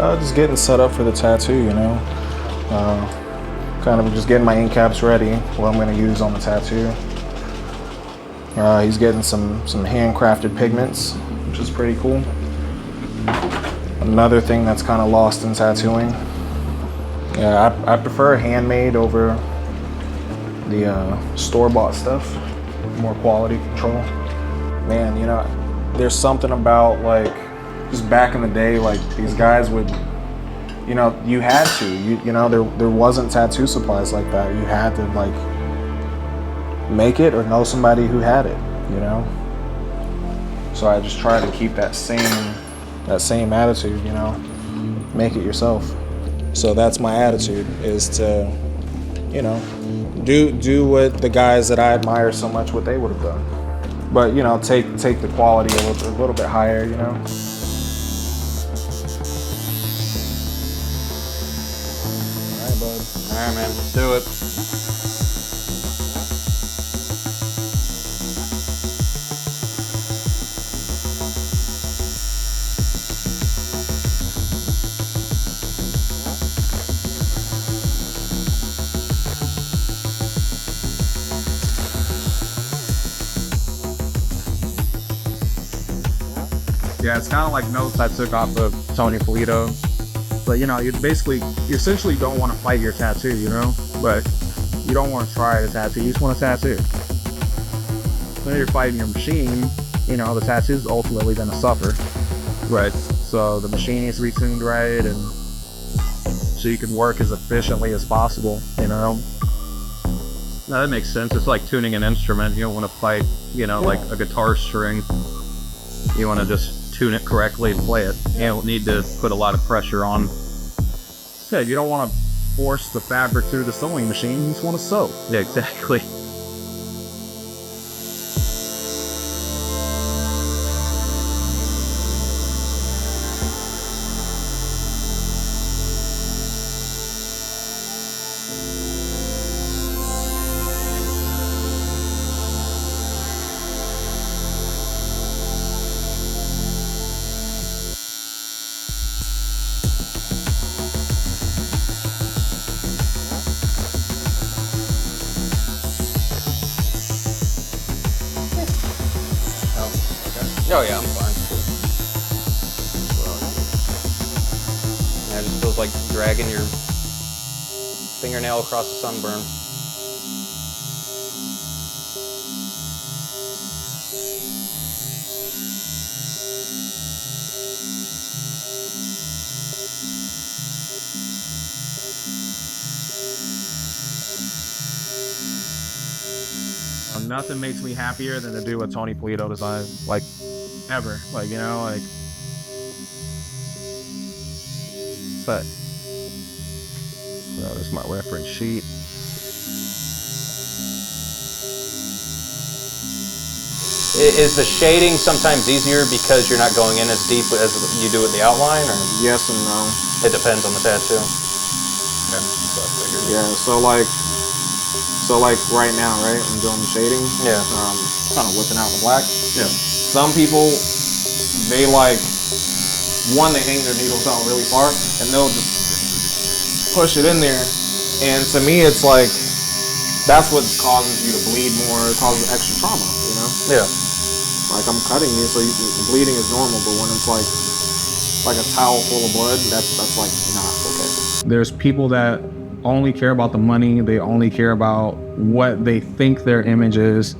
Just getting set up for the tattoo, you know. Kind of just getting my ink caps ready, what I'm going to use on the tattoo. He's getting some handcrafted pigments, which is pretty cool. Another thing that's kind of lost in tattooing. Yeah, I prefer handmade over the store-bought stuff. More quality control. Man, you know, there's something about like just back in the day, like these guys would, you know, you had to, you know, there wasn't tattoo supplies like that. You had to like make it or know somebody who had it, you know. So I just try to keep that same attitude, you know, make it yourself. So that's my attitude, is to, you know, do what the guys that I admire so much, what they would have done. But, you know, take the quality a little bit higher, you know. All right, bud. All right, man, let's do it. Yeah, it's kind of like notes I took off of Tony POLITO. But you know, you essentially don't want to fight your tattoo, you know? But you don't want to try a tattoo, you just want a tattoo. When you're fighting your machine, you know, the tattoo is ultimately going to suffer. Right. So the machine needs to be tuned right, and so you can work as efficiently as possible, you know? No, that makes sense. It's like tuning an instrument. You don't want to fight, you know, like a guitar string. You want to just tune it correctly and play it. You don't need to put a lot of pressure on. Yeah, you don't want to force the fabric through the sewing machine. You just want to sew. Yeah, exactly. Oh yeah, I'm fine. Yeah, it just feels like dragging your fingernail across the sunburn. Nothing makes me happier than to do a Tony POLITO design, like, ever. Like, you know, like, but, so this is my reference sheet. Is the shading sometimes easier because you're not going in as deep as you do with the outline, or? Yes and no. It depends on the tattoo. Okay, so I figured. Yeah, so like right now, right? I'm doing the shading. Yeah. Kind of whipping out the black. Yeah. Some people, they like, they hang their needles out really far, and they'll just push it in there. And to me, it's like, that's what causes you to bleed more, it causes extra trauma, you know? Yeah. Like, I'm cutting you, so bleeding is normal, but when it's like a towel full of blood, that's like not okay. There's people that only care about the money, they only care about what they think their image is.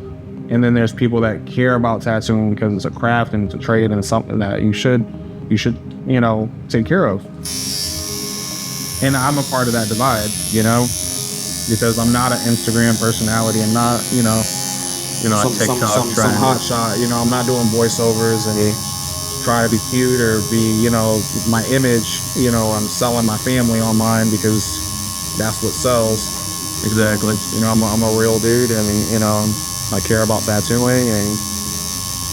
And then there's people that care about tattooing because it's a craft and it's a trade and it's something that you should, you know, take care of. And I'm a part of that divide, you know, because I'm not an Instagram personality and not, you know, TikTok, some hot shot, you know, I'm not doing voiceovers and try to be cute or be, you know, my image, you know, I'm selling my family online because that's what sells. Exactly. You know, I'm a real dude, and you know, I care about tattooing and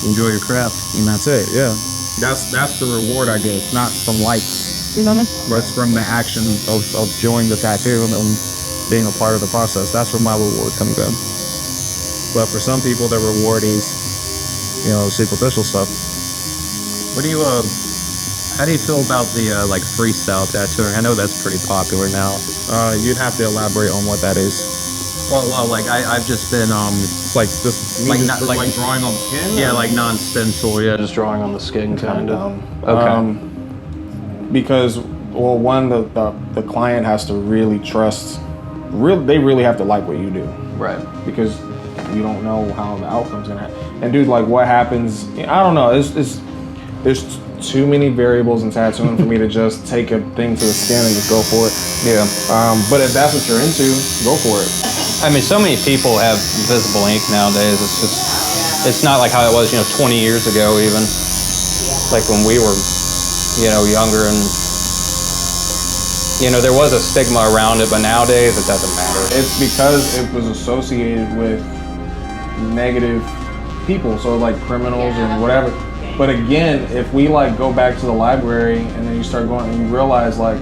enjoy your craft, and that's it. Yeah, that's the reward I get. It's not from likes, but it's from the action of doing the tattoo and being a part of the process. That's where my reward comes in. But for some people, the reward is, you know, superficial stuff. What do you How do you feel about the like freestyle tattooing? I know that's pretty popular now. You'd have to elaborate on what that is. Well, like I've just been Like this, like just, not like drawing on the skin? yeah, like non-stencil, yeah, just drawing on the skin kind of. Okay. Because, well, one, the client has to really trust. They really have to like what you do. Right. Because you don't know how the outcome's gonna happen. And dude, like what happens? I don't know. There's too many variables in tattooing for me to just take a thing to the skin and just go for it. Yeah. But if that's what you're into, go for it. I mean, so many people have visible ink nowadays. It's not like how it was, 20 years ago even. Like when we were, younger and, there was a stigma around it, but nowadays it doesn't matter. It's because it was associated with negative people, so like criminals and whatever. But again, if we like go back to the library and then you start going and you realize like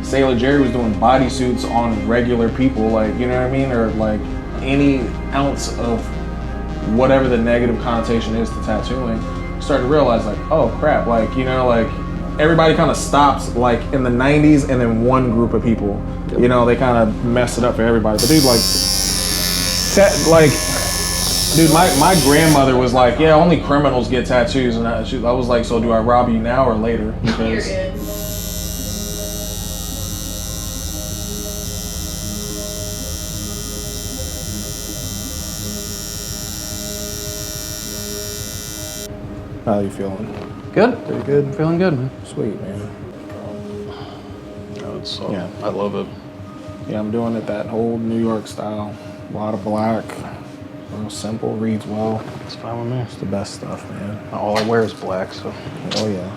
Sailor Jerry was doing bodysuits on regular people, like, you know what I mean? Or like any ounce of whatever the negative connotation is to tattooing, you start to realize like, oh crap, like, like everybody kind of stops like in the 90s and then one group of people, they kind of mess it up for everybody. But dude, dude, my grandmother was like, yeah, only criminals get tattoos. And I was like, so do I rob you now or later? Because how you feeling? Good. Pretty good? Feeling good, man. Sweet, man. Yeah, I love it. Yeah, I'm doing it that whole New York style. A lot of black. Real simple, reads well. It's fine with me. It's the best stuff, man. All I wear is black, so. Oh, yeah.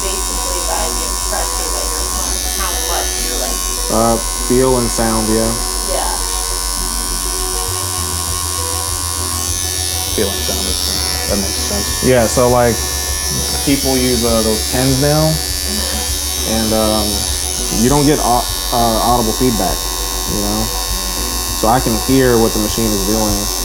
Basically by the impression that you're applying, how much you're like. Feel and sound, yeah. Yeah. Feeling sound that makes sense. Yeah, so like people use those pens now, and you don't get audible feedback, So I can hear what the machine is doing.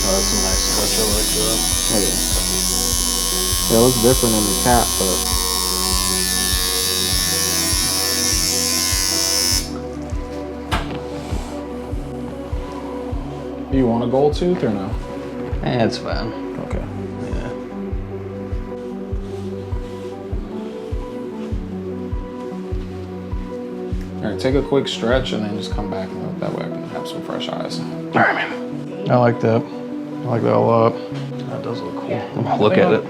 That's a nice touch. I like that. Oh, yeah. Yeah, it looks different in the cap, but. Do you want a gold tooth or no? It's fine. Okay. Yeah. All right, take a quick stretch and then just come back, and that way I can have some fresh eyes. All right, man. I like that. I like that a lot. That does look cool. I'm gonna look at it.